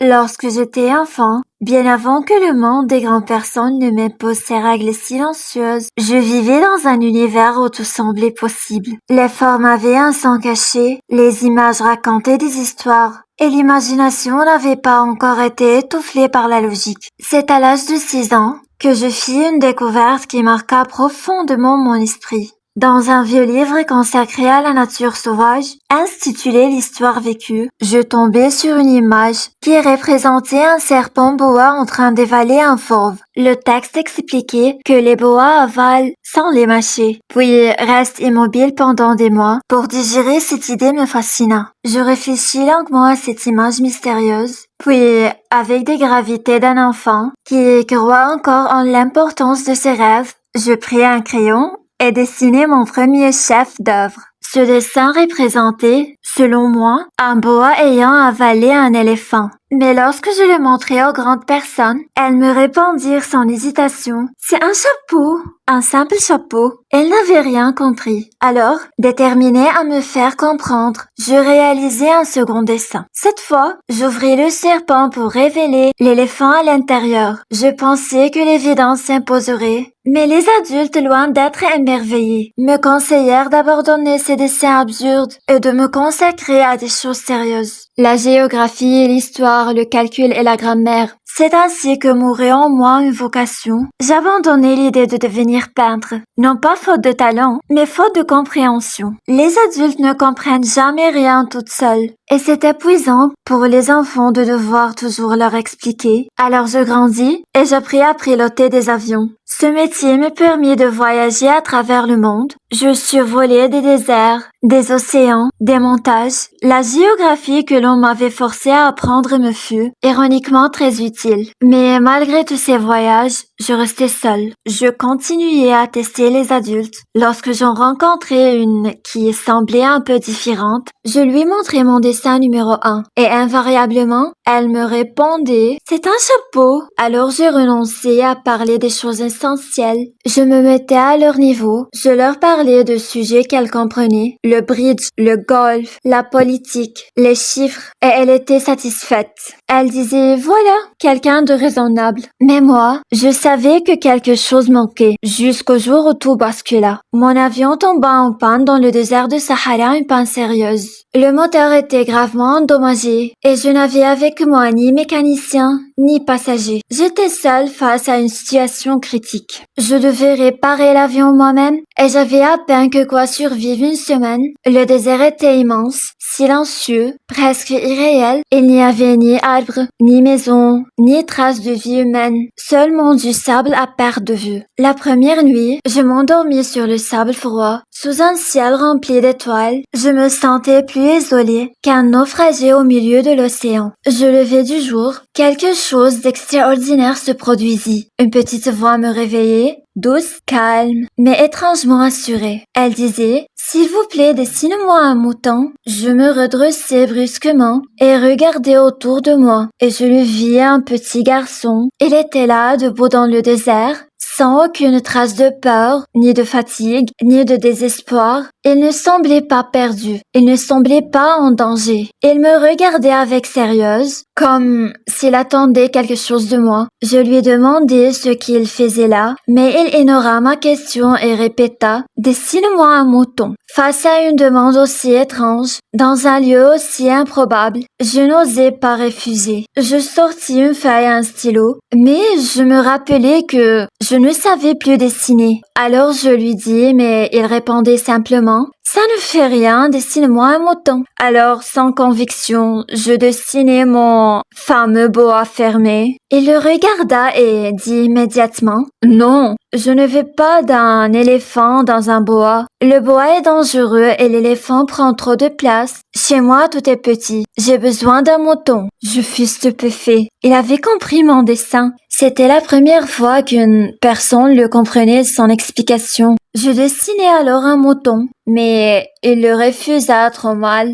Lorsque j'étais enfant, bien avant que le monde des grandes personnes ne m'impose ses règles silencieuses, je vivais dans un univers où tout semblait possible. Les formes avaient un sens caché, les images racontaient des histoires, et l'imagination n'avait pas encore été étouffée par la logique. C'est à l'âge de 6 ans que je fis une découverte qui marqua profondément mon esprit. Dans un vieux livre consacré à la nature sauvage, intitulé L'histoire vécue, je tombais sur une image qui représentait un serpent boa en train d'évaler un fauve. Le texte expliquait que les boas avalent sans les mâcher, puis restent immobiles pendant des mois. Pour digérer, cette idée me fascina. Je réfléchis longuement à cette image mystérieuse, puis, avec des gravités d'un enfant qui croit encore en l'importance de ses rêves, je pris un crayon et dessiné mon premier chef d'œuvre. Ce dessin représentait, selon moi, un boa ayant avalé un éléphant. Mais lorsque je le montrai aux grandes personnes, elles me répondirent sans hésitation: « C'est un chapeau, un simple chapeau. » Elles n'avaient rien compris. Alors, déterminée à me faire comprendre, je réalisai un second dessin. Cette fois, j'ouvris le serpent pour révéler l'éléphant à l'intérieur. Je pensais que l'évidence s'imposerait, mais les adultes, loin d'être émerveillés, me conseillèrent d'abandonner ces dessins absurdes et de me consacrer à des choses sérieuses. La géographie et l'histoire, le calcul et la grammaire. C'est ainsi que mourait en moi une vocation. J'abandonnai l'idée de devenir peintre, non pas faute de talent, mais faute de compréhension. Les adultes ne comprennent jamais rien toutes seules, et c'est épuisant pour les enfants de devoir toujours leur expliquer. Alors je grandis et j'appris à piloter des avions. Ce métier me permit de voyager à travers le monde. Je survolais des déserts, des océans, des montagnes. La géographie que l'on m'avait forcé à apprendre me fut, ironiquement, très utile. Mais malgré tous ces voyages, je restais seule. Je continuais à tester les adultes. Lorsque j'en rencontrais une qui semblait un peu différente, je lui montrais mon dessin numéro 1. Et invariablement, elle me répondait: « C'est un chapeau. » Alors je renonçais à parler des choses essentielles. Je me mettais à leur niveau. Je leur parlais de sujets qu'elles comprenaient. Le bridge, le golf, la politique, les chiffres. Et elle était satisfaite. Elle disait: « Voilà, quelqu'un de raisonnable. » Mais moi, je savais que quelque chose manquait, jusqu'au jour où tout bascula. Mon avion tomba en panne dans le désert de Sahara, une panne sérieuse. Le moteur était gravement endommagé et je n'avais avec moi ni mécanicien ni passager. J'étais seule face à une situation critique. Je devais réparer l'avion moi-même et j'avais à peine que quoi survivre une semaine. Le désert était immense, silencieux, presque irréel. Il n'y avait ni arbres, ni maisons, ni traces de vie humaine, seulement du sable à perte de vue. La première nuit, je m'endormis sur le sable froid, sous un ciel rempli d'étoiles. Je me sentais plus isolée qu'un naufragé au milieu de l'océan. Je levai du jour, quelque chose d'extraordinaire se produisit. Une petite voix me réveillait, douce, calme, mais étrangement assurée. Elle disait: « S'il vous plaît, dessine-moi un mouton. » Je me redressai brusquement et regardai autour de moi, et je le vis, un petit garçon. Il était là, debout dans le désert, sans aucune trace de peur, ni de fatigue, ni de désespoir. Il ne semblait pas perdu, il ne semblait pas en danger. Il me regardait avec sérieuse, comme s'il attendait quelque chose de moi. Je lui demandai ce qu'il faisait là, mais il ignora ma question et répéta: « Dessine-moi un mouton. » Face à une demande aussi étrange, dans un lieu aussi improbable, je n'osais pas refuser. Je sortis une feuille et un stylo, mais je me rappelais que je ne savais plus dessiner. Alors je lui dis, mais il répondait simplement: « Ça ne fait rien, dessine-moi un mouton. » Alors, sans conviction, je dessinai mon fameux boa fermé. Il le regarda et dit immédiatement: « Non, je ne veux pas d'un éléphant dans un boa. Le boa est dangereux et l'éléphant prend trop de place. Chez moi, tout est petit. J'ai besoin d'un mouton. » Je fus stupéfait. Il avait compris mon dessin. C'était la première fois qu'une personne le comprenait sans explication. Je dessinai alors un mouton, mais il le refusa trop mal.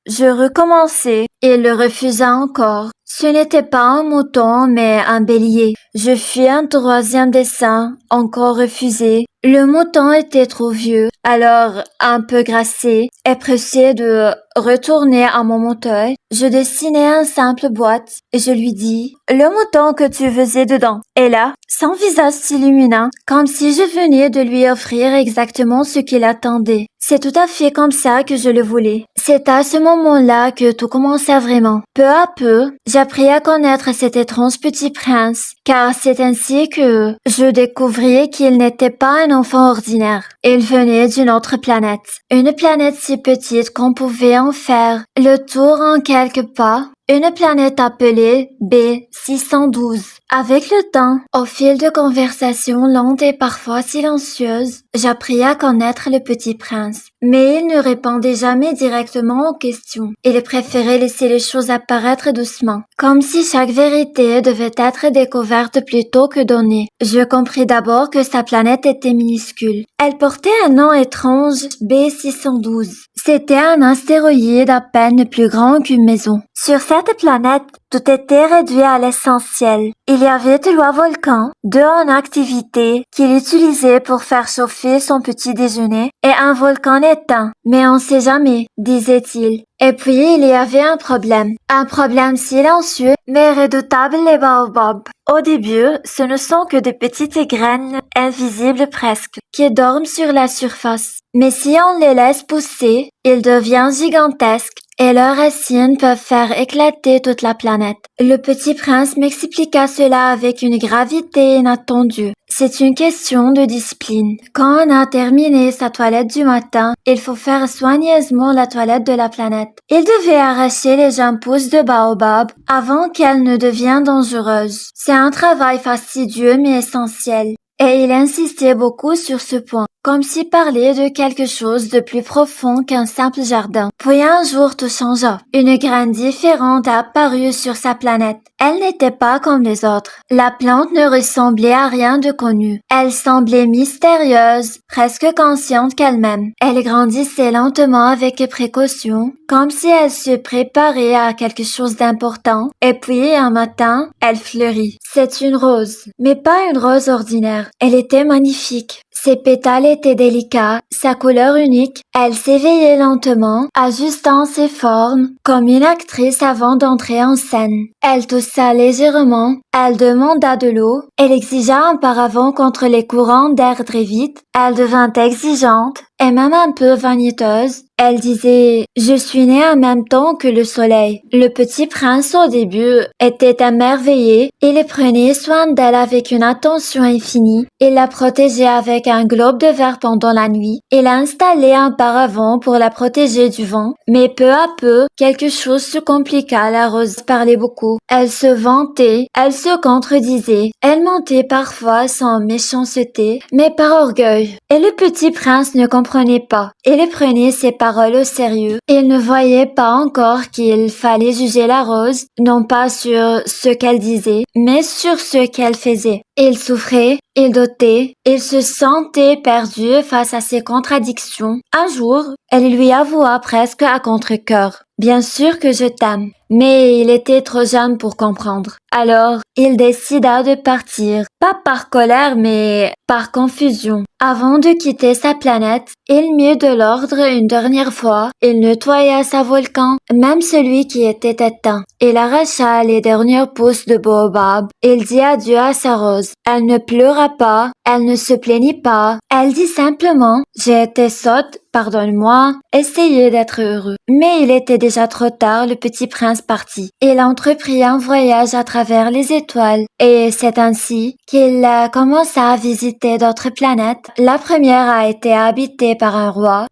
Je recommençai. Il le refusa encore. Ce n'était pas un mouton, mais un bélier. Je fis un troisième dessin, encore refusé. Le mouton était trop vieux, alors un peu grassé, et pressé de Retourné à mon moteur, je dessinai une simple boîte et je lui dis « Le mouton que tu faisais dedans est là ». Son visage s'illumina, comme si je venais de lui offrir exactement ce qu'il attendait. C'est tout à fait comme ça que je le voulais. C'est à ce moment-là que tout commença vraiment. Peu à peu, j'appris à connaître cet étrange petit prince, car c'est ainsi que je découvris qu'il n'était pas un enfant ordinaire. Il venait d'une autre planète. Une planète si petite qu'on pouvait en faire le tour en quelques pas. Une planète appelée B612. Avec le temps, au fil de conversations longues et parfois silencieuses, j'appris à connaître le petit prince. Mais il ne répondait jamais directement aux questions. Il préférait laisser les choses apparaître doucement, comme si chaque vérité devait être découverte plutôt que donnée. Je compris d'abord que sa planète était minuscule. Elle portait un nom étrange, B612. C'était un astéroïde à peine plus grand qu'une maison. Sur cette planète, tout était réduit à l'essentiel. Il y avait 3 volcans, 2 en activité, qu'il utilisait pour faire chauffer son petit déjeuner, et un volcan éteint. Mais on sait jamais, disait-il. Et puis, il y avait un problème silencieux, mais redoutable, les baobabs. Au début, ce ne sont que de petites graines, invisibles presque, qui dorment sur la surface. Mais si on les laisse pousser, ils deviennent gigantesques et leurs racines peuvent faire éclater toute la planète. Le petit prince m'expliqua cela avec une gravité inattendue. C'est une question de discipline. Quand on a terminé sa toilette du matin, il faut faire soigneusement la toilette de la planète. Il devait arracher les jeunes pousses de baobab avant qu'elles ne deviennent dangereuses. C'est un travail fastidieux mais essentiel. Et il insistait beaucoup sur ce point, comme s'il parlait de quelque chose de plus profond qu'un simple jardin. Puis un jour tout changea. Une graine différente apparut sur sa planète. Elle n'était pas comme les autres. La plante ne ressemblait à rien de connu. Elle semblait mystérieuse, presque consciente qu'elle-même. Elle grandissait lentement avec précaution, comme si elle se préparait à quelque chose d'important. Et puis, un matin, elle fleurit. C'est une rose, mais pas une rose ordinaire. Elle était magnifique. Ses pétales étaient délicats, sa couleur unique. Elle s'éveillait lentement, ajustant ses formes, comme une actrice avant d'entrer en scène. Elle toussa légèrement, elle demanda de l'eau, elle exigea un paravent contre les courants d'air très vite. Elle devint exigeante et même un peu vaniteuse. Elle disait « Je suis née en même temps que le soleil ». Le petit prince au début était émerveillé. Il prenait soin d'elle avec une attention infinie. Il la protégeait avec un globe de verre pendant la nuit. Il installait un paravent pour la protéger du vent. Mais peu à peu, quelque chose se compliqua. La rose parlait beaucoup. Elle se vantait, elle se contredisait. Elle mentait parfois sans méchanceté, mais par orgueil. Et le petit prince ne comprenait pas. Il prenait ses paroles au sérieux. Il ne voyait pas encore qu'il fallait juger la rose, non pas sur ce qu'elle disait, mais sur ce qu'elle faisait. Il souffrait, il doutait, il se sentait perdu face à ses contradictions. Un jour, elle lui avoua presque à contre-cœur. Bien sûr que je t'aime. Mais il était trop jeune pour comprendre. Alors, il décida de partir. Pas par colère, mais par confusion. Avant de quitter sa planète, il mit de l'ordre une dernière fois. Il nettoya sa volcan, même celui qui était éteint. Il arracha les dernières pousses de baobab. Il dit adieu à sa rose. Elle ne pleura pas, elle ne se plaignit pas. Elle dit simplement « J'ai été sotte, pardonne-moi, essayez d'être heureux ». Mais il était déjà trop tard, le petit prince partit. Il entreprit un voyage à travers les étoiles et c'est ainsi qu'il commença à visiter d'autres planètes. La première a été habitée par un roi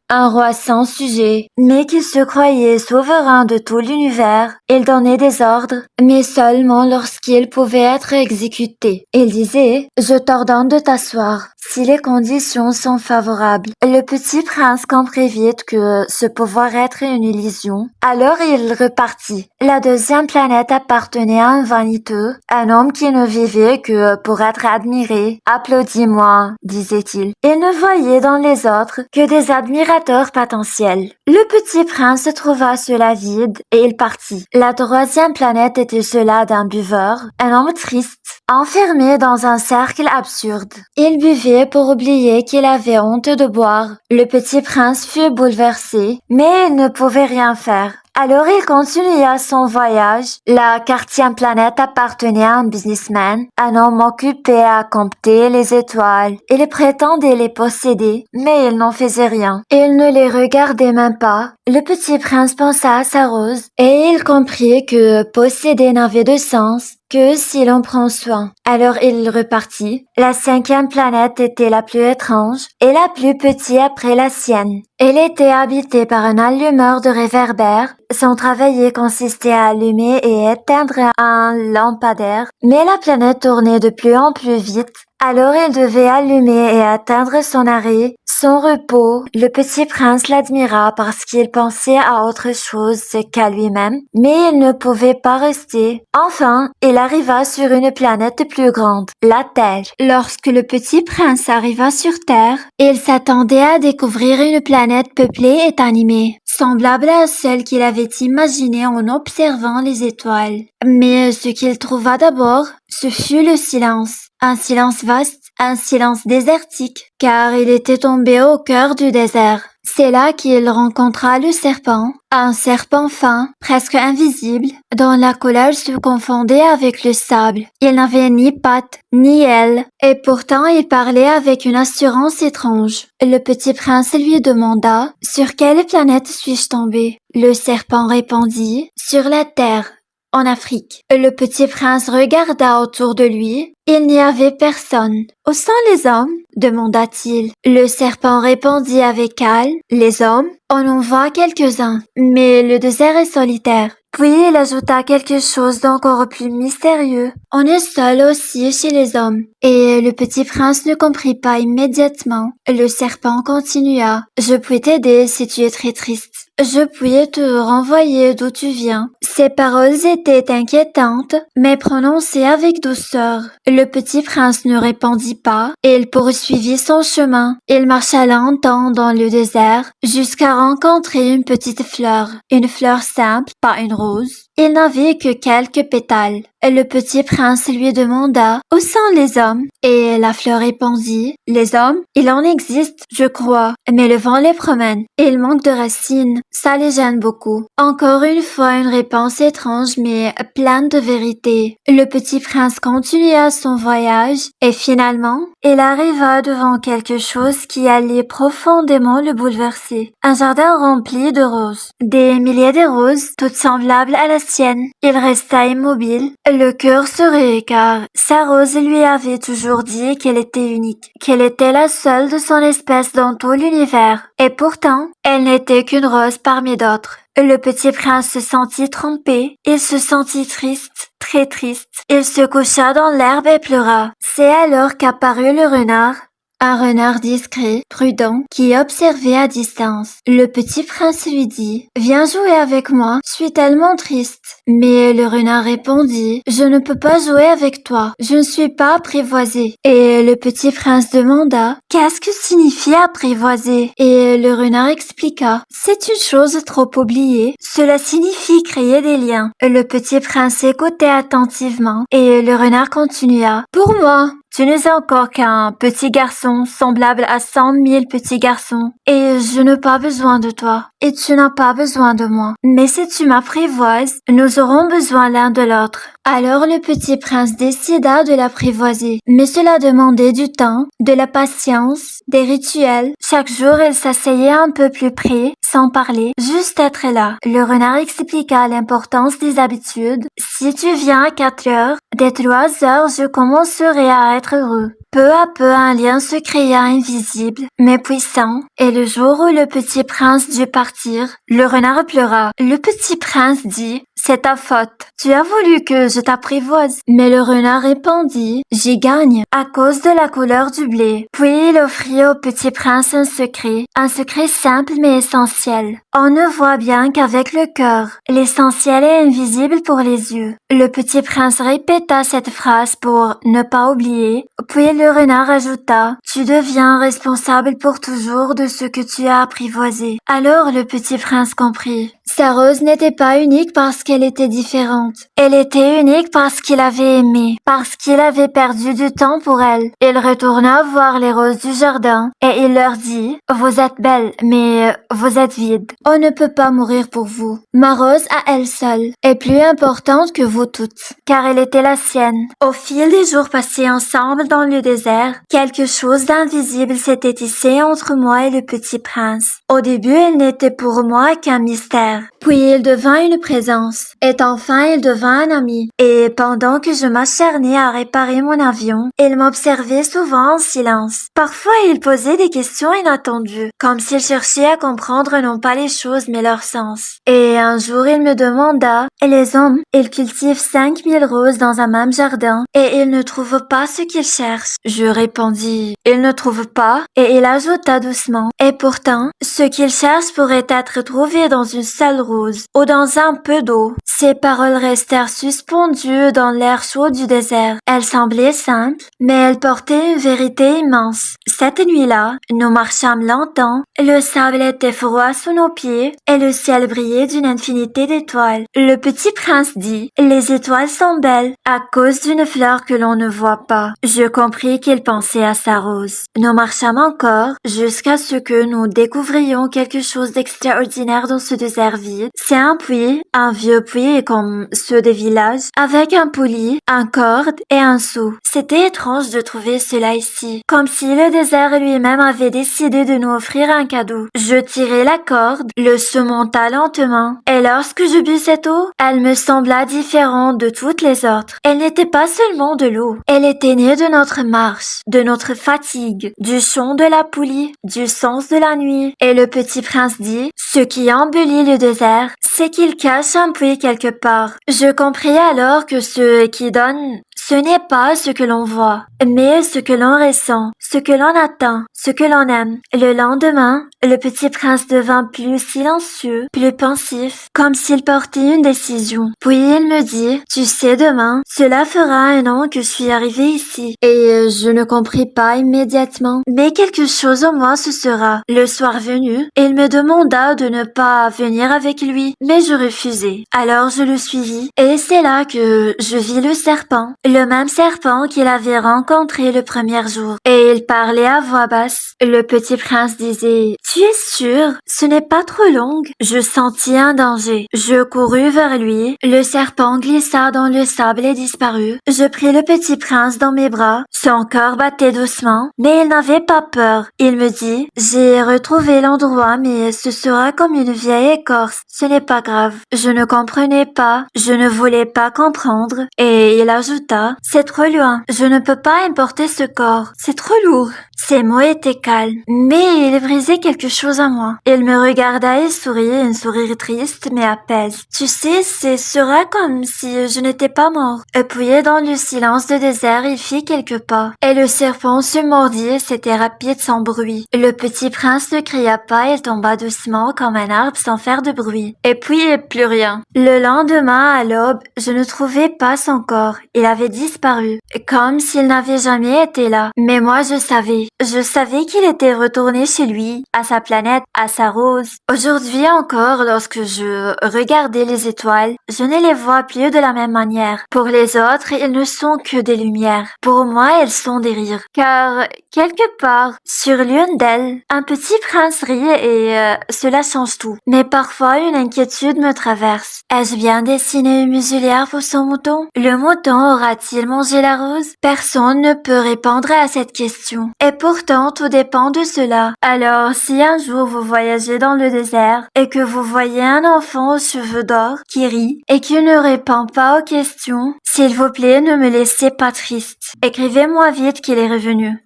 sans sujet, mais qui se croyait souverain de tout l'univers. Il donnait des ordres, mais seulement lorsqu'ils pouvaient être exécutés. Il disait « Je t'ordonne de t'asseoir, si les conditions sont favorables ». Le petit prince comprit vite que ce pouvait être une illusion. Alors il repartit. La deuxième planète appartenait à un vaniteux, un homme qui ne vivait que pour être admiré. « Applaudis-moi », disait-il. Il ne voyait dans les autres que des admirateurs potentiels. Le petit prince trouva cela vide et il partit. La troisième planète était celle d'un buveur, un homme triste, enfermé dans un cercle absurde. Il buvait pour oublier qu'il avait honte de boire. Le petit prince prince fut bouleversé, mais il ne pouvait rien faire. Alors il continua son voyage. La 4e planète appartenait à un businessman, un homme occupé à compter les étoiles. Il prétendait les posséder, mais il n'en faisait rien. Il ne les regardait même pas. Le petit prince pensa à sa rose, et il comprit que posséder n'avait de sens que si l'on prend soin. Alors il repartit. La 5e planète était la plus étrange et la plus petite après la sienne. Elle était habitée par un allumeur de réverbère. Son travail consistait à allumer et éteindre un lampadaire, mais la planète tournait de plus en plus vite. Alors il devait allumer et atteindre son arrêt, son repos. Le petit prince l'admira parce qu'il pensait à autre chose qu'à lui-même, mais il ne pouvait pas rester. Enfin, il arriva sur une planète plus grande, la Terre. Lorsque le petit prince arriva sur Terre, il s'attendait à découvrir une planète peuplée et animée, semblable à celle qu'il avait imaginée en observant les étoiles. Mais ce qu'il trouva d'abord, ce fut le silence. Un silence vaste, un silence désertique, car il était tombé au cœur du désert. C'est là qu'il rencontra le serpent, un serpent fin, presque invisible, dont la couleur se confondait avec le sable. Il n'avait ni pattes, ni ailes, et pourtant il parlait avec une assurance étrange. Le petit prince lui demanda « Sur quelle planète suis-je tombé ?» Le serpent répondit « Sur la Terre. » En Afrique. Le petit prince regarda autour de lui. Il n'y avait personne. « Où sont les hommes ?» demanda-t-il. Le serpent répondit avec calme. « Les hommes, on en voit quelques-uns, mais le désert est solitaire. » Puis il ajouta quelque chose d'encore plus mystérieux. « On est seul aussi chez les hommes. » Et le petit prince ne comprit pas immédiatement. Le serpent continua. « Je puis t'aider si tu es très triste. Je puis te renvoyer d'où tu viens. » Ces paroles étaient inquiétantes, mais prononcées avec douceur. Le petit prince ne répondit pas, et il poursuivit son chemin. Il marcha longtemps dans le désert, jusqu'à rencontrer une petite fleur. Une fleur simple, pas une rose. Il n'avait que quelques pétales. Le petit prince lui demanda « Où sont les hommes ?» Et la fleur répondit « Les hommes, il en existe, je crois, mais le vent les promène. Ils manquent de racines, ça les gêne beaucoup. » Encore une fois une réponse étrange mais pleine de vérité. Le petit prince continua son voyage et finalement, il arriva devant quelque chose qui allait profondément le bouleverser. Un jardin rempli de roses. Des milliers de roses, toutes semblables à la sienne. Il resta immobile, le cœur serré car sa rose lui avait toujours dit qu'elle était unique, qu'elle était la seule de son espèce dans tout l'univers. Et pourtant, elle n'était qu'une rose parmi d'autres. Le petit prince se sentit trompé, il se sentit triste, très triste. Il se coucha dans l'herbe et pleura. C'est alors qu'apparut le renard. Un renard discret, prudent, qui observait à distance. Le petit prince lui dit « Viens jouer avec moi, je suis tellement triste. » Mais le renard répondit « Je ne peux pas jouer avec toi, je ne suis pas apprivoisé. » Et le petit prince demanda « Qu'est-ce que signifie apprivoiser ?» Et le renard expliqua « C'est une chose trop oubliée, cela signifie créer des liens. » Le petit prince écoutait attentivement et le renard continua « Pour moi, tu n'es encore qu'un petit garçon semblable à 100 000 petits garçons et je n'ai pas besoin de toi et tu n'as pas besoin de moi. Mais si tu m'apprivoises, nous aurons besoin l'un de l'autre. » Alors le petit prince décida de l'apprivoiser, mais cela demandait du temps, de la patience, des rituels. Chaque jour, il s'asseyait un peu plus près, sans parler, juste être là. Le renard expliqua l'importance des habitudes. Si tu viens à 4 heures, dès 3 heures, je commencerai à être heureux. Peu à peu, un lien se créa invisible, mais puissant, et le jour où le petit prince dut partir, le renard pleura. Le petit prince dit « C'est ta faute. Tu as voulu que je t'apprivoise. » Mais le renard répondit « J'y gagne à cause de la couleur du blé. » Puis il offrit au petit prince un secret simple mais essentiel. On ne voit bien qu'avec le cœur. L'essentiel est invisible pour les yeux. Le petit prince répéta cette phrase pour ne pas oublier, puis le renard ajouta « Tu deviens responsable pour toujours de ce que tu as apprivoisé. » Alors le petit prince comprit. Sa rose n'était pas unique parce qu'elle était différente. Elle était unique parce qu'il avait aimé, parce qu'il avait perdu du temps pour elle. Il retourna voir les roses du jardin et il leur dit « Vous êtes belles, mais vous êtes vides. On ne peut pas mourir pour vous. Ma rose à elle seule est plus importante que vous toutes, car elle était la sienne. » Au fil des jours passés ensemble dans le désert, quelque chose d'invisible s'était tissé entre moi et le petit prince. Au début, il n'était pour moi qu'un mystère. Puis il devint une présence, et enfin il devint un ami. Et pendant que je m'acharnais à réparer mon avion, il m'observait souvent en silence. Parfois il posait des questions inattendues, comme s'il cherchait à comprendre non pas les choses mais leur sens. Et un jour il me demanda, « Les hommes, ils cultivent 5000 roses dans un même jardin, et ils ne trouvent pas ce qu'ils cherchent. » Je répondis, « Ils ne trouvent pas ?» Et il ajouta doucement, « Et pourtant, ce qu'ils cherchent pourrait être trouvé dans une seule rose, ou dans un peu d'eau. » Ces paroles restèrent suspendues dans l'air chaud du désert. Elles semblaient simples, mais elles portaient une vérité immense. Cette nuit-là, nous marchâmes longtemps, le sable était froid sous nos pieds, et le ciel brillait d'une infinité d'étoiles. Le petit prince dit, « Les étoiles sont belles, à cause d'une fleur que l'on ne voit pas. » Je compris qu'il pensait à sa rose. Nous marchâmes encore, jusqu'à ce que nous découvrions quelque chose d'extraordinaire dans ce désert vide. C'est un vieux puits comme ceux des villages, avec un poulie, un corde et un seau. C'était étrange de trouver cela ici, comme si le désert lui-même avait décidé de nous offrir un cadeau. Je tirai la corde, le seau monta lentement, et lorsque je bus cette eau, elle me sembla différente de toutes les autres. Elle n'était pas seulement de l'eau, elle était née de notre marche, de notre fatigue, du chant de la poulie, du sens de la nuit. Et le petit prince dit, « Ce qui embellit le désert, c'est qu'il cache un puits quelque part. » Je compris alors que ce qui donne, ce n'est pas ce que l'on voit, mais ce que l'on ressent, ce que l'on attend, ce que l'on aime. Le lendemain, le petit prince devint plus silencieux, plus pensif, comme s'il portait une décision. Puis il me dit, « Tu sais, demain, cela fera 1 an que je suis arrivé ici. » Et je ne compris pas immédiatement, mais quelque chose en moi se sera. Le soir venu, il me demanda de ne pas venir avec lui, mais je refusai. Alors je le suivis, et c'est là que je vis le serpent, le même serpent qu'il avait rencontré le premier jour. Et il parlait à voix basse. Le petit prince disait, « Tu es sûr? Ce n'est pas trop long? » Je sentis un danger. Je courus vers lui. Le serpent glissa dans le sable et disparut. Je pris le petit prince dans mes bras. Son cœur battait doucement, mais il n'avait pas peur. Il me dit, « J'ai retrouvé l'endroit, mais ce sera comme une vieille écorce. Ce n'est pas grave. » Je ne comprenais pas. Je ne voulais pas comprendre. Et il ajouta, « C'est trop loin. Je ne peux pas emporter ce corps. C'est trop lourd. » Ses mots étaient calmes, mais il brisait quelque chose en moi. Il me regarda et sourit, un sourire triste mais apaisé. « Tu sais, ce sera comme si je n'étais pas mort. » Appuyé dans le silence du désert, il fit quelques pas, et le serpent se mordit et c'était rapide sans bruit. Le petit prince ne cria pas, il tomba doucement comme un arbre sans faire de bruit. Et puis plus rien. Le lendemain, à l'aube, je ne trouvais pas son corps. Il avait disparu, comme s'il n'avait jamais été là. Mais moi je savais. Je savais qu'il était retourné chez lui, à sa planète, à sa rose. Aujourd'hui encore, lorsque je regardais les étoiles, je ne les vois plus de la même manière. Pour les autres, ils ne sont que des lumières. Pour moi, elles sont des rires. Car, quelque part, sur l'une d'elles, un petit prince rit et cela change tout. Mais parfois, une inquiétude me traverse. Ai-je bien dessiné une muselière pour son mouton? Le mouton aura-t-il mangé la rose? Personne ne peut répondre à cette question. Et pourtant, tout dépend de cela. Alors, si un jour vous voyagez dans le désert et que vous voyez un enfant aux cheveux d'or qui rit et qui ne répond pas aux questions, s'il vous plaît, ne me laissez pas triste. Écrivez-moi vite qu'il est revenu.